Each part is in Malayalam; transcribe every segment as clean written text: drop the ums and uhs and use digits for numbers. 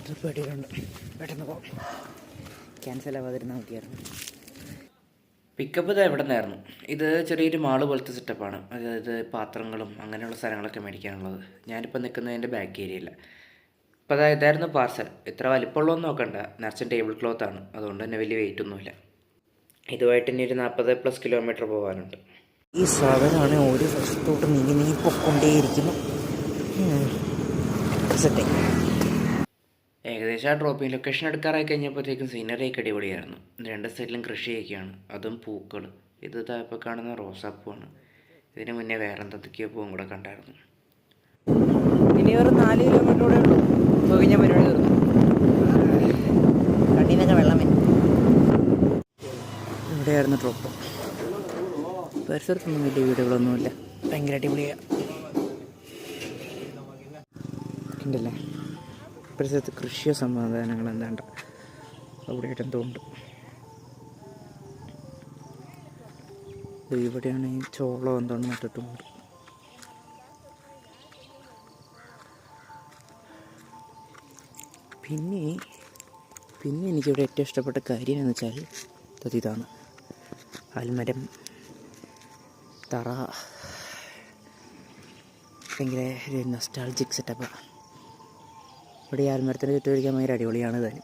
ട്രിപ്പ് കിട്ടിയിട്ടുണ്ട്. പെട്ടെന്ന് പോകാം. ക്യാൻസൽ ആവാതിരുന്നാൽ മതിയായിരുന്നു. പിക്കപ്പ് ഇത് എവിടെ നിന്നായിരുന്നു. ഇത് ചെറിയൊരു മാള് പോലത്തെ സെറ്റപ്പാണ്. അതായത് പാത്രങ്ങളും അങ്ങനെയുള്ള സാധനങ്ങളൊക്കെ മേടിക്കാനുള്ളത്. ഞാനിപ്പോൾ നിൽക്കുന്നതിൻ്റെ ബാക്ക് ഏരിയയില്ല. ഇപ്പോൾ ഇതായിരുന്നു പാർസൽ. ഇത്ര വലിപ്പമുള്ളതൊന്നും നോക്കണ്ട, നിറച്ചും ടേബിൾ ക്ലോത്താണ്. അതുകൊണ്ട് തന്നെ വലിയ വെയിറ്റ് ഒന്നുമില്ല. ഇതുമായിട്ട് ഇനി ഒരു 40+ കിലോമീറ്റർ പോകാനുണ്ട്. ഈ സാധനമാണ് ഒരു വശത്തോട്ട് നീങ്ങി പൊക്കൊണ്ടേയിരിക്കുന്നു. സെറ്റ് ഏകദേശം ആ ഡ്രോപ്പിംഗ് ലൊക്കേഷൻ എടുക്കാറായി കഴിഞ്ഞപ്പോഴത്തേക്കും സീനറി ഒക്കെ അടിപൊളിയായിരുന്നു. 2 സൈഡിലും കൃഷിയൊക്കെയാണ്, അതും പൂക്കൾ. ഇത് ഇപ്പോൾ കാണുന്ന റോസാപ്പൂവാണ്. ഇതിന് മുന്നേ വേറെ എന്തൊക്കെയോ പൂവും കൂടെ കണ്ടായിരുന്നു. ഇനി ഒരു 4 കിലോമീറ്റർ കൂടെ ഉള്ളൂ. കഴിഞ്ഞ പരിപാടി തീർന്നു. കണ്ണിനൊക്കെ വെള്ളം വരും. ഇവിടെയായിരുന്നു ഡ്രോപ്പ്. പരിസരത്തൊന്നും വലിയ വീടുകളൊന്നുമില്ല. ഭയങ്കര അടിപൊളിയാണ്. ഉണ്ടല്ലേ പരിസരത്ത് കൃഷിയോ സമാധാനങ്ങൾ എന്താണ്ട് അവിടെയായിട്ട് എന്തോ ഉണ്ട്. ഇവിടെയാണ് ഈ ചോളം എന്തോണ്ട് നട്ടിട്ടുണ്ട്. പിന്നെ എനിക്കിവിടെ ഏറ്റവും ഇഷ്ടപ്പെട്ട കാര്യം എന്ന് വെച്ചാൽ ഇതാണ് ആൽമരം തറ. ഭയങ്കര ഒരു നൊസ്റ്റാൾജിക് സെറ്റപ്പാണ്. ഇവിടെ ഈ ആൽമരത്തിന് ചുറ്റുപിടിക്കാൻ ഭയങ്കര അടിപൊളിയാണ് തന്നെ.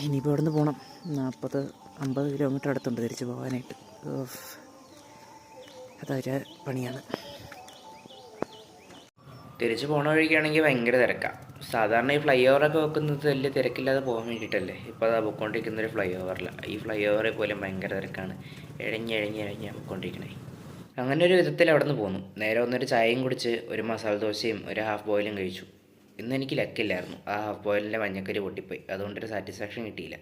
ഇനിയിപ്പോൾ ഇവിടെ നിന്ന് പോകണം. 40-50 കിലോമീറ്റർ അടുത്തുണ്ട് തിരിച്ച് പോകാനായിട്ട്. അതൊരു പണിയാണ്. തിരിച്ച് പോകണ വഴിക്കാണെങ്കിൽ ഭയങ്കര തിരക്കാണ്. സാധാരണ ഈ ഫ്ലൈ ഓവറൊക്കെ വെക്കുന്നത് വലിയ തിരക്കില്ലാതെ പോകാൻ വേണ്ടിയിട്ടല്ലേ. ഇപ്പോൾ അതാ പൊയ്ക്കൊണ്ടിരിക്കുന്നൊരു ഫ്ലൈ ഓവറിലാണ്. ഈ ഫ്ലൈ ഓവറിൽ പോലും ഭയങ്കര തിരക്കാണ്. എഴഞ്ഞ് പൊയ്ക്കൊണ്ടിരിക്കണേ. അങ്ങനെ ഒരു വിധത്തിൽ അവിടെ നിന്ന് പോന്നു. നേരെ വന്നൊരു ചായയും കുടിച്ച് ഒരു മസാല ദോശയും ഒരു ഹാഫ് ബോയിലും കഴിച്ചു. ഇന്ന് എനിക്ക് ലക്കില്ലായിരുന്നു. ആ ഹാഫ് ബോയിലിൻ്റെ മഞ്ഞക്കരി പൊട്ടിപ്പോയി. അതുകൊണ്ടൊരു സാറ്റിസ്ഫാക്ഷൻ കിട്ടിയില്ല.